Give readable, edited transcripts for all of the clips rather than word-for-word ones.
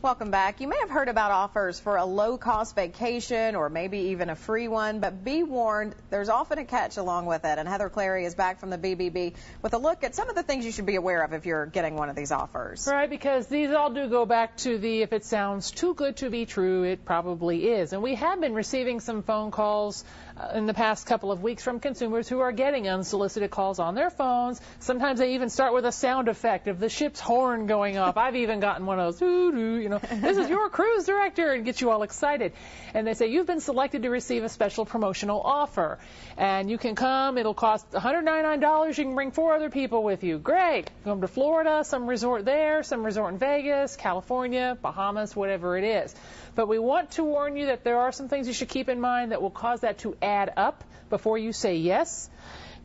Welcome back. You may have heard about offers for a low-cost vacation or maybe even a free one, but be warned, there's often a catch along with it. And Heather Clary is back from the BBB with a look at some of the things you should be aware of if you're getting one of these offers. Right, because these all do go back to the if it sounds too good to be true, it probably is. And we have been receiving some phone calls in the past couple of weeks from consumers who are getting unsolicited calls on their phones. Sometimes they even start with a sound effect of the ship's horn going off. I've even gotten one of those, doo-doo, you know, this is your cruise director, and get you all excited. And they say, you've been selected to receive a special promotional offer. And you can come, it'll cost $199, you can bring 4 other people with you. Great. Come to Florida, some resort there, some resort in Vegas, California, Bahamas, whatever it is. But we want to warn you that there are some things you should keep in mind that will cause that to add up before you say yes.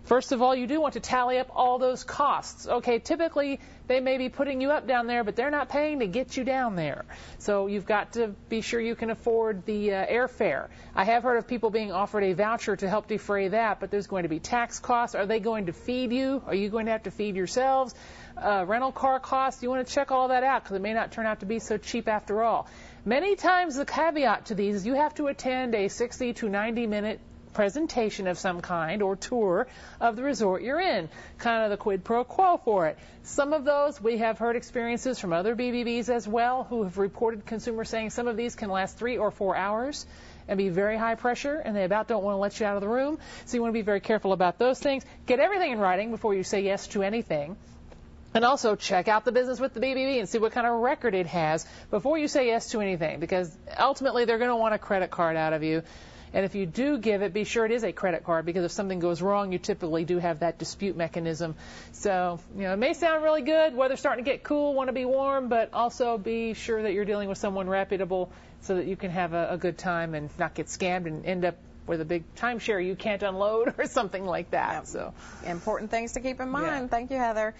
First of all, you do want to tally up all those costs. Okay, typically they may be putting you up down there, but they're not paying to get you down there. So you've got to be sure you can afford the airfare. I have heard of people being offered a voucher to help defray that, but there's going to be tax costs. Are they going to feed you? Are you going to have to feed yourselves? Rental car costs, you want to check all that out because it may not turn out to be so cheap after all. Many times the caveat to these is you have to attend a 60 to 90-minute presentation of some kind or tour of the resort you're in, kind of the quid pro quo for it. Some of those we have heard experiences from other BBBs as well who have reported consumers saying some of these can last 3 or 4 hours and be very high pressure, and they about don't want to let you out of the room. So you want to be very careful about those things. Get everything in writing before you say yes to anything. And also check out the business with the BBB and see what kind of record it has before you say yes to anything, because ultimately they're going to want a credit card out of you. And if you do give it, be sure it is a credit card, because if something goes wrong, you typically do have that dispute mechanism. So, you know, it may sound really good, weather's starting to get cool, want to be warm, but also be sure that you're dealing with someone reputable so that you can have a good time and not get scammed and end up with a big timeshare you can't unload or something like that. Yep. So, important things to keep in mind. Yeah. Thank you, Heather.